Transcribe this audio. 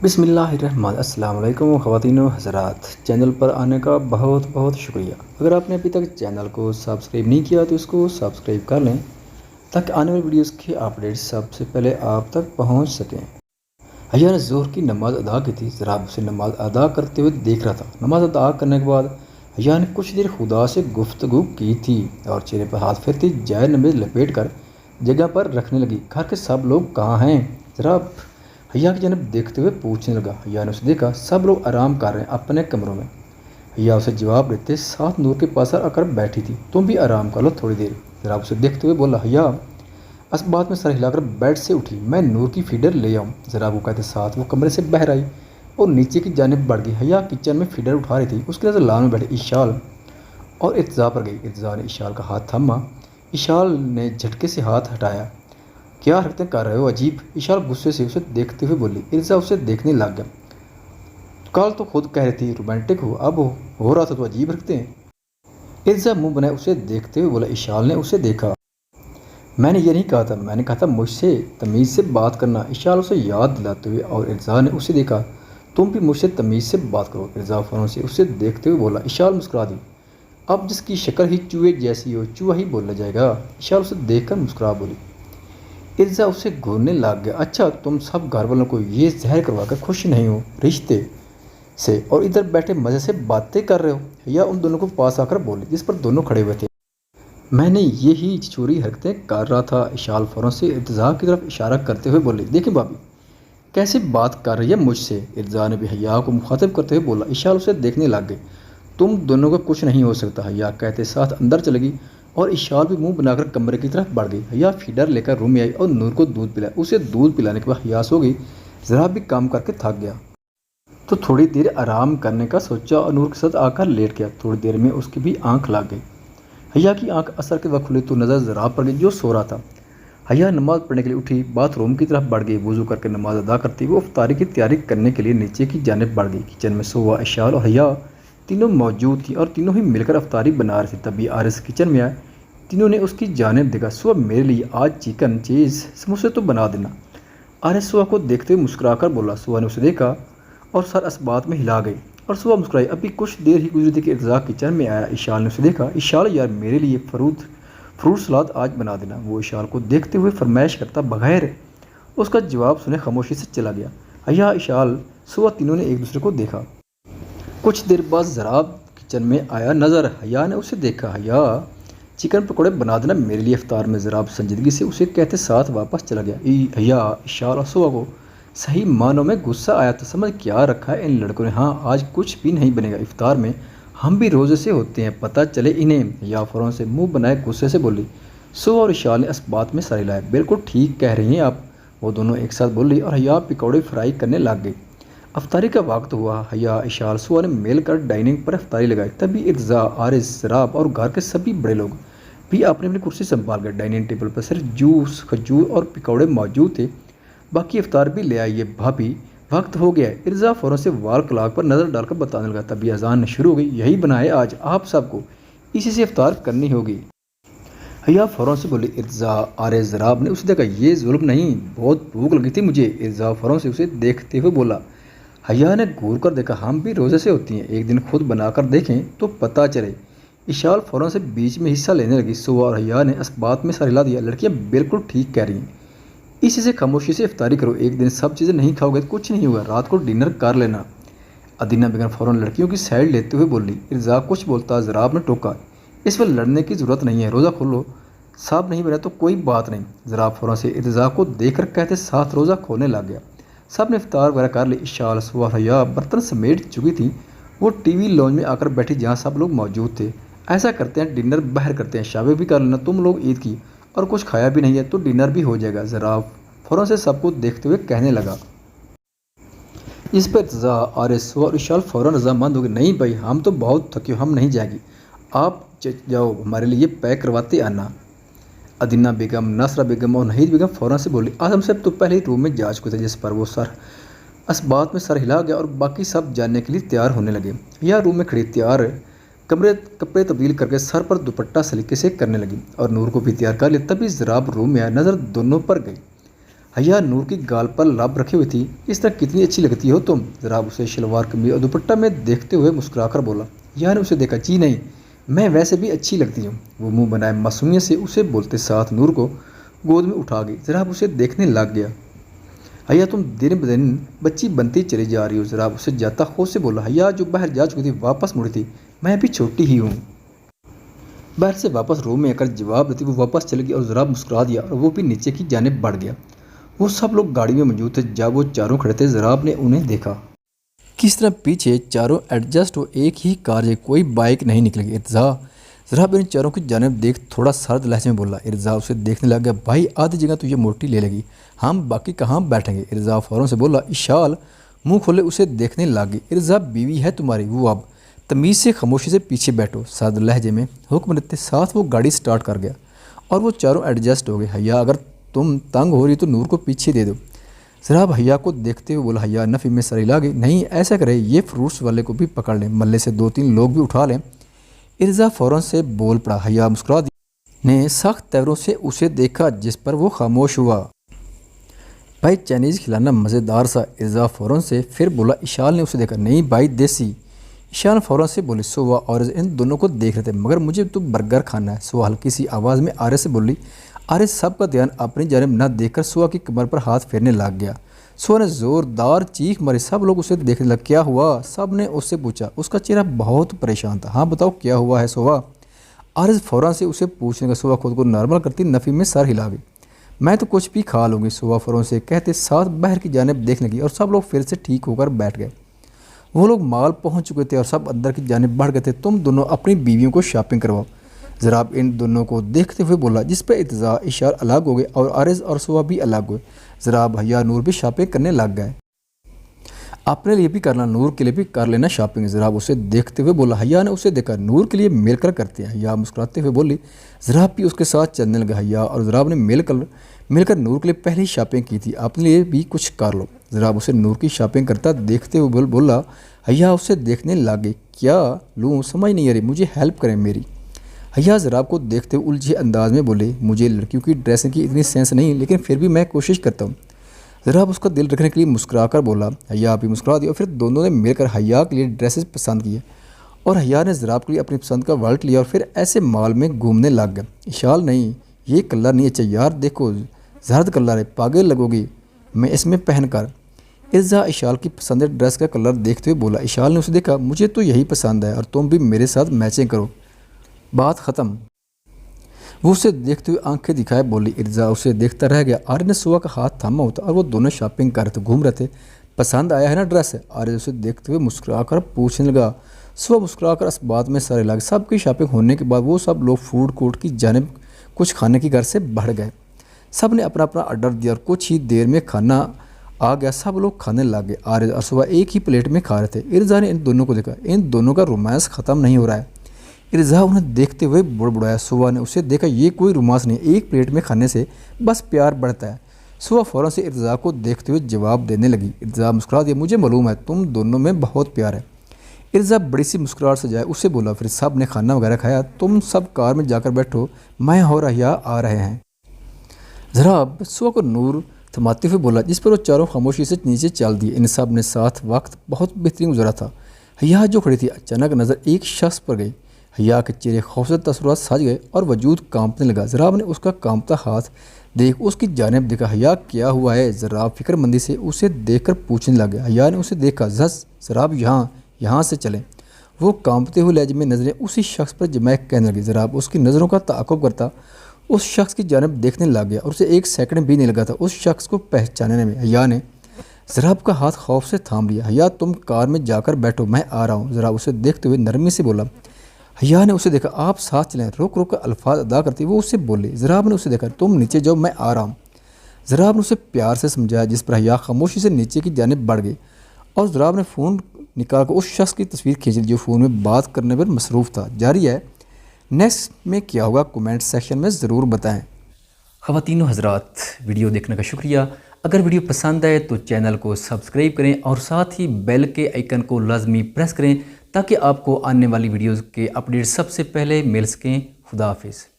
السلام علیکم خواتین و حضرات، چینل پر آنے کا بہت بہت شکریہ۔ اگر آپ نے ابھی تک چینل کو سبسکرائب نہیں کیا تو اس کو سبسکرائب کر لیں تاکہ آنے والی ویڈیوز کی اپڈیٹ سب سے پہلے آپ تک پہنچ سکیں۔ حیا نے ظہر کی نماز ادا کی تھی، ذرا اسے نماز ادا کرتے ہوئے دیکھ رہا تھا۔ نماز ادا کرنے کے بعد حیا نے کچھ دیر خدا سے گفتگو کی تھی اور چہرے پر ہاتھ پھیرتی جائے نماز لپیٹ کر جگہ پر رکھنے لگی۔ گھر کے سب لوگ کہاں ہیں؟ ذرا حیا کی جانب دیکھتے ہوئے پوچھنے لگا۔ حیا نے اسے دیکھا، سب لوگ آرام کر رہے ہیں اپنے کمروں میں۔ حیا اسے جواب دیتے ساتھ نور کے پاس آ کر بیٹھی تھی۔ تم بھی آرام کر لو تھوڑی دیر، ذرا اسے دیکھتے ہوئے بولا۔ حیا اس بات میں سر ہلا کر بیڈ سے اٹھی، میں نور کی فیڈر لے آؤں؟ ذرا کو کہتے ساتھ وہ کمرے سے باہر آئی اور نیچے کی جانب بڑھ گئی۔ حیا کچن میں فیڈر اٹھا رہی تھی، اس کی نظر لان میں بیٹھے اشال اور ارتضا پر گئی۔ ارتضا نے اشال کا ہاتھ تھاما، اشال نے جھٹکے سے ہاتھ ہٹایا۔ کیا حرکتیں کر رہے ہو، عجیب! اشال غصے سے اسے دیکھتے ہوئے بولی۔ ارتضا اسے دیکھنے لگ گیا۔ کل تو خود کہہ رہی تھی رومانٹک ہو، اب ہو رہا تھا تو عجیب رکھتے ہیں۔ ارتضا منہ بنائے اسے دیکھتے ہوئے بولا۔ اشال نے اسے دیکھا۔ میں نے یہ نہیں کہا تھا، میں نے کہا تھا مجھ سے تمیز سے بات کرنا۔ اشال اسے یاد دلاتے ہوئے اور ارتضا نے اسے دیکھا۔ تم بھی مجھ سے تمیز سے بات کرو، ارتضا فوراً سے اسے دیکھتے ہوئے بولا۔ اشال مسکرا دی۔ اب جس کی شکل ہی چوہے جیسی ہو، چوہا ہی بولا جائے گا۔ اشال اسے دیکھ کر مسکرا بولی۔ ارتضا اسے گھورنے لگ گیا۔ اچھا تم سب گھر والوں کو یہ زہر کروا کر خوش نہیں ہو رشتے سے، اور ادھر بیٹھے مزے سے باتیں کر رہے ہو؟ حیا ان دونوں کو پاس آ کر بولی جس پر دونوں کھڑے ہوئے تھے۔ میں نے یہی چوری حرکتیں کر رہا تھا۔ اشال فوراً سے ارتضا کی طرف اشارہ کرتے ہوئے بولی۔ دیکھیں بھابی کیسے بات کر رہی ہے مجھ سے۔ ارتضا نے بھی حیا کو مخاطب کرتے ہوئے بولا۔ اشال اسے دیکھنے لگ گئے۔ تم دونوں کو کچھ نہیں ہو سکتا، حیا کہتے ساتھ اندر چلے گی اور اشال بھی منہ بنا کر کمرے کی طرف بڑھ گئی۔ حیا فیڈر لے کر روم میں آئی اور نور کو دودھ پلایا۔ اسے دودھ پلانے کے بعد حیا سو گئی۔ ذرا بھی کام کر کے تھک گیا تو تھوڑی دیر آرام کرنے کا سوچا اور نور کے ساتھ آ کر لیٹ گیا۔ تھوڑی دیر میں اس کی بھی آنکھ لگ گئی۔ حیا کی آنکھ عصر کے وقت کھلی تو نظر ذرا پر گئی جو سو رہا تھا۔ حیا نماز پڑھنے کے لیے اٹھی، باتھ روم کی طرف بڑھ گئی۔ وضو کر کے نماز ادا کرتی وہ افطاری کی تیاری کرنے کے لیے نیچے کی جانب بڑھ گئی۔ کچن میں سوا اشال اور حیا تینوں موجود تھیں اور تینوں ہی مل کر افطاری بنا رہے تھے۔ تبھی عارض کچن میں آئے۔ تینوں نے اس کی جانب دیکھا۔ سوا میرے لیے آج چکن چیز سموسے تو بنا دینا۔ عارض سوا کو دیکھتے ہوئے مسکرا کر بولا۔ سوا نے اسے دیکھا اور سر اس بات میں ہلا گئی اور سوا مسکرائی۔ ابھی کچھ دیر ہی گزری تھی کہ ارتضا کچن میں آیا۔ اشال نے اسے دیکھا۔ اشال یار میرے لیے فروٹ سلاد آج بنا دینا۔ وہ اشال کو دیکھتے ہوئے فرمائش کرتا بغیر اس کا جواب سنے خاموشی سے چلا گیا۔ حیا اشال سوا تینوں نے ایک دوسرے کو دیکھا۔ کچھ دیر بعد ضراب کچن میں آیا نظر۔ حیا نے اسے دیکھا۔ حیا چکن پکوڑے بنا دینا میرے لیے افطار میں۔ ضراب سنجیدگی سے اسے کہتے ساتھ واپس چلا گیا۔ حیا اشال اور سوا کو صحیح معنوں میں غصہ آیا تو سمجھ کیا رکھا ہے ان لڑکوں نے۔ ہاں آج کچھ بھی نہیں بنے گا افطار میں، ہم بھی روزے سے ہوتے ہیں، پتہ چلے انہیں۔ حیا فوراً سے منہ بنائے غصے سے بولی۔ سوا اور اشال نے اس بات میں سر ہلایا۔ بالکل ٹھیک کہہ رہی ہیں آپ، وہ دونوں ایک ساتھ بولی اور حیا پکوڑے فرائی کرنے لگ گئی۔ افطاری کا وقت ہوا۔ حیا اشال سوا نے مل کر ڈائننگ پر افطاری لگائی۔ تبھی ارتضا، عارض، ضراب اور گھر کے سبھی بڑے لوگ بھی اپنی اپنی کرسی سنبھال گئے۔ ڈائننگ ٹیبل پر صرف جوس، کھجور اور پکوڑے موجود تھے۔ باقی افطار بھی لے آئیے بھابی، وقت ہو گیا ہے۔ ارتضا فوراً سے وال کلاک پر نظر ڈال کر بتانے لگا۔ تبھی اذان شروع ہو گئی۔ یہی بنا ہے آج آپ سب کو، اسی سے افطار کرنی ہوگی۔ حیا فوراً سے بولی۔ ارتضا، عارض، ضراب نے اسے دیکھا۔ یہ ظلم نہیں، بہت بھوک لگی تھی مجھے۔ ارتضا فوراً سے اسے دیکھتے ہوئے بولا۔ حیا نے گھور کر دیکھا۔ ہم بھی روزے سے ہوتی ہیں، ایک دن خود بنا کر دیکھیں تو پتہ چلے۔ اشال فوراً سے بیچ میں حصہ لینے لگی۔ سوا اور حیا نے اس بات میں سر ہلا دیا۔ لڑکیاں بالکل ٹھیک کہہ رہی ہیں، اسی سے خاموشی سے افطاری کرو، ایک دن سب چیزیں نہیں کھاؤ گے تو کچھ نہیں ہوگا، رات کو ڈنر کر لینا۔ ادینہ بیگم فوراً لڑکیوں کی سائڈ لیتے ہوئے بولی۔ ارتضا کچھ بولتا، ضراب نے ٹوکا۔ اس میں لڑنے کی ضرورت نہیں ہے، روزہ کھولو، صاحب نہیں بنا تو کوئی بات نہیں۔ ضراب فوراً سے ارتضا کو دیکھ کر کہتے ساتھ روزہ کھولنے لگ گیا۔ سب نے افطار وغیرہ کر لی۔ اشال، سوا، حیا برتن سمیٹ چکی تھیں۔ وہ ٹی وی لانج میں آ کر بیٹھی جہاں سب لوگ موجود تھے۔ ایسا کرتے ہیں ڈنر باہر کرتے ہیں، شاپنگ بھی کر لینا، تم لوگ عید کی اور کچھ کھایا بھی نہیں ہے تو ڈنر بھی ہو جائے گا۔ ضراب فوراً سے سب کو دیکھتے ہوئے کہنے لگا۔ اس پر ارتضا، عارض، سوا اور اشال فوراً رضامند ہو گئے۔ نہیں بھائی ہم تو بہت تھکے ہو، ہم نہیں جائیں گے، آپ جاؤ، ہمارے لیے پیک کرواتے آنا۔ ادینہ بیگم، ناصرہ بیگم اور نہید بیگم فوراً سے بولی۔ اعظم صاحب تو پہلے ہی روم میں جا چکے تھے، جس پر وہ اس بات میں سر ہلا گیا اور باقی سب جانے کے لیے تیار ہونے لگے۔ یا روم میں کھڑی تیار کپڑے تبدیل کر کے سر پر دوپٹہ سلیقے سے کرنے لگی اور نور کو بھی تیار کر لیا۔ تبھی ضراب روم میں آیا، نظر دونوں پر گئی۔ حیا نور کی گال پر لب رکھے ہوئی تھی۔ اس طرح کتنی اچھی لگتی ہو تم، ضراب اسے شلوار قمیض اور دوپٹہ میں دیکھتے ہوئے مسکرا کر بولا۔ حیا نے اسے دیکھا، جی نہیں، میں ویسے بھی اچھی لگتی ہوں۔ وہ منہ بنائے معصومیت سے اسے بولتے ساتھ نور کو گود میں اٹھا گئی۔ ضراب اسے دیکھنے لگ گیا۔ حیا تم دن بدن بچی بنتی چلی جا رہی ہو، ضراب اسے جاتا خود سے بولا۔ حیا جو باہر جا چکی تھی واپس مڑی تھی، میں بھی چھوٹی ہی ہوں۔ باہر سے واپس روم میں آ کر جواب دیتی وہ واپس چل گئی اور ضراب مسکرا دیا اور وہ بھی نیچے کی جانب بڑھ گیا۔ وہ سب لوگ گاڑی میں موجود تھے۔ جب وہ چاروں کھڑے تھے ضراب نے انہیں دیکھا۔ کس طرح پیچھے چاروں ایڈجسٹ ہو ایک ہی کار ہے، کوئی بائک نہیں نکلے گی۔ ارتضا ضراب ان چاروں کی جانب دیکھ تھوڑا سرد لہجے میں بولا۔ ارتضا اسے دیکھنے لگ گیا، بھائی آدھی جگہ تو یہ موٹی لے لگی، ہم باقی کہاں بیٹھیں گے؟ ارتضا فوراً سے بولا۔ اشال منہ کھولے اسے دیکھنے لگ گئی۔ ارتضا بیوی ہے تمہاری، وہ اب تمیز سے خاموشی سے پیچھے بیٹھو، سرد لہجے میں حکم دیتے ساتھ وہ گاڑی سٹارٹ کر گیا اور وہ چاروں ایڈجسٹ ہو گئے۔ حیا اگر تم تنگ ہو رہی تو نور کو پیچھے دے دو، ضراب حیا کو دیکھتے ہوئے بولا۔ حیا نفی میں سر ہلا گئی، نہیں ایسا کرے، یہ فروٹس والے کو بھی پکڑ لیں، ملے سے 2-3 لوگ بھی اٹھا لیں۔ ارتضا فوراً سے بول پڑا۔ حیا مسکرا دی نے سخت تیوروں سے اسے دیکھا جس پر وہ خاموش ہوا۔ بھائی چائنیز کھلانا مزیدار سا، ارتضا فوراً سے پھر بولا۔ اشال نے اسے دیکھا، نہیں بھائی دیسی۔ اشال فوراً سے بولی۔ سوا اور ان دونوں کو دیکھ رہے تھے، مگر مجھے تو برگر کھانا ہے، سوا ہلکی سی آواز میں آرے سے بولی۔ آرے سب کا دھیان اپنی جانب نہ دیکھ کر سوا کی کمر پر ہاتھ پھیرنے لگ گیا۔ سوا نے زوردار چیخ ماری، سب لوگ اسے دیکھنے لگے۔ کیا ہوا؟ سب نے اس سے پوچھا۔ اس کا چہرہ بہت پریشان تھا۔ ہاں بتاؤ کیا ہوا ہے سوا؟ آرز فوراً سے اسے پوچھنے کا سوا خود کو نارمل کرتی نفی میں سر ہلا گئی۔ میں تو کچھ بھی کھا لوں گی، سوا فوراً سے کہتے ساتھ باہر کی جانب دیکھنے لگی اور سب لوگ پھر سے ٹھیک ہو کر بیٹھ گئے۔ وہ لوگ مال پہنچ چکے تھے اور سب اندر کی جانب بڑھ گئے تھے۔ تم دونوں اپنی بیویوں کو شاپنگ کرواؤ، ضراب ان دونوں کو دیکھتے ہوئے بولا، جس پہ ارتضا اشار الگ ہو گئے اور عارض اور سوا بھی الگ ہوئے۔ ضراب حیا نور بھی شاپنگ کرنے لگ گئے۔ اپنے لیے بھی کرنا، نور کے لیے بھی کر لینا شاپنگ، ضراب اسے دیکھتے ہوئے بولا۔ حیا نے اسے دیکھا، نور کے لیے مل کر کرتے ہیں، حیا مسکراتے ہوئے بولی۔ ضراب بھی اس کے ساتھ چلنے لگا۔ حیا اور ضراب نے مل کر نور کے لیے پہلے ہی شاپنگ کی تھی، اپنے لیے بھی کچھ کر لو۔ ضراب اسے نور کی شاپنگ کرتا دیکھتے ہوئے بولا۔ حیا اسے دیکھنے لگ گئی، کیا لوں سمجھ نہیں آ رہی، مجھے ہیلپ کریں میری۔ حیا ضراب کو دیکھتے ہوئے الجھے انداز میں بولے، مجھے لڑکیوں کی ڈریسنگ کی اتنی سینس نہیں، لیکن پھر بھی میں کوشش کرتا ہوں۔ ضراب اس کا دل رکھنے کے لیے مسکرا کر بولا۔ حیا بھی مسکرا دی اور پھر دونوں نے مل کر حیا کے لیے ڈریسز پسند کیے اور حیا نے ضراب کے لیے اپنی پسند کا والٹ لیا اور پھر ایسے مال میں گھومنے لگ گئے۔ اشال نہیں، یہ کلر نہیں اچھا یار، دیکھو زرد کلر ہے، پاگل لگو گی میں اس میں پہن کر۔ ارتضا اشال کی پسندیدہ ڈریس کا کلر دیکھتے ہوئے بولا۔ اشال نے اسے دیکھا، مجھے تو یہی پسند ہے اور تم بھی میرے ساتھ میچنگ کرو، بات ختم۔ وہ اسے دیکھتے ہوئے آنکھیں دکھائے بولی۔ ارتضا اسے دیکھتا رہ گیا۔ آرے نے سوا کا ہاتھ تھاما ہوتا اور وہ دونوں شاپنگ کر رہے تھے، گھوم رہے تھے۔ پسند آیا ہے نا ڈریس؟ آرے اسے دیکھتے ہوئے مسکرا کر پوچھنے لگا۔ سوا مسکرا کر اس بات میں سارے لگ۔ سب کی شاپنگ ہونے کے بعد وہ سب لوگ فوڈ کورٹ کی جانب کچھ کھانے کے گھر سے بڑھ گئے۔ سب نے اپنا اپنا آرڈر دیا اور کچھ ہی دیر میں کھانا آ گیا، سب لوگ کھانے لگ گئے۔ آرے اور سوا ایک ہی پلیٹ میں کھا رہے تھے۔ ارتضا نے ان دونوں کو دیکھا، ان دونوں کا رومانس ختم نہیں ہو رہا ہے۔ ارتضا انہیں دیکھتے ہوئے بڑبڑایا۔ سوا نے اسے دیکھا، یہ کوئی رومانس نہیں، ایک پلیٹ میں کھانے سے بس پیار بڑھتا ہے۔ سوا فوراً سے ارتضا کو دیکھتے ہوئے جواب دینے لگی۔ ارتضا مسکرا دیا، مجھے معلوم ہے تم دونوں میں بہت پیار ہے۔ ارتضا بڑی سی مسکراہٹ سے جائے اسے بولا۔ پھر سب نے کھانا وغیرہ کھایا، تم سب کار میں جا کر بیٹھو، میں اور حیا آ رہے ہیں۔ ضراب سوا کو نور تھماتے ہوئے بولا، جس پر وہ چاروں خاموشی سے نیچے چل دیے۔ ان سب نے ساتھ وقت بہت بہترین گزارا تھا۔ حیا جو کھڑی تھی اچانک نظر ایک شخص پر گئی۔ حیا کے چہرے خوفزدہ تصورات سج گئے اور وجود کانپنے لگا۔ ضراب نے اس کا کانپتا ہاتھ دیکھ اس کی جانب دیکھا۔ حیا کیا ہوا ہے؟ ضراب فکر مندی سے اسے دیکھ کر پوچھنے لگا۔ حیا نے اسے دیکھا، ضراب یہاں سے چلیں۔ وہ کانپتے ہوئے لہجے میں نظریں اسی شخص پر جمائے کہنے لگی۔ ضراب اس کی نظروں کا تعاقب کرتا اس شخص کی جانب دیکھنے لگ گیا اور اسے ایک سیکنڈ بھی نہیں لگا تھا اس شخص کو پہچاننے میں۔ حیا نے ضراب کا ہاتھ خوف سے تھام لیا۔ حیا تم کار میں جا کر بیٹھو، میں آ رہا ہوں۔ ضراب اسے دیکھتے ہوئے نرمی سے بولا۔ حیا نے اسے دیکھا، آپ ساتھ چلیں، رک رک کر الفاظ ادا کرتی وہ اسے بولی۔ ضراب نے اسے دیکھا، تم نیچے جاؤ، میں آ رہا ہوں۔ ضراب نے اسے پیار سے سمجھایا، جس پر حیا خاموشی سے نیچے کی جانب بڑھ گئی اور ضراب نے فون نکال کر اس شخص کی تصویر کھینچ لی جو فون میں بات کرنے پر مصروف تھا۔ جاری ہے، نیکسٹ میں کیا ہوگا کومنٹ سیکشن میں ضرور بتائیں۔ خواتین و حضرات، ویڈیو دیکھنے کا شکریہ۔ اگر ویڈیو پسند آئے تو چینل کو سبسکرائب کریں اور ساتھ ہی بیل کے آئیکن کو لازمی پریس کریں تاکہ آپ کو آنے والی ویڈیوز کے اپڈیٹ سب سے پہلے مل سکیں۔ خدا حافظ۔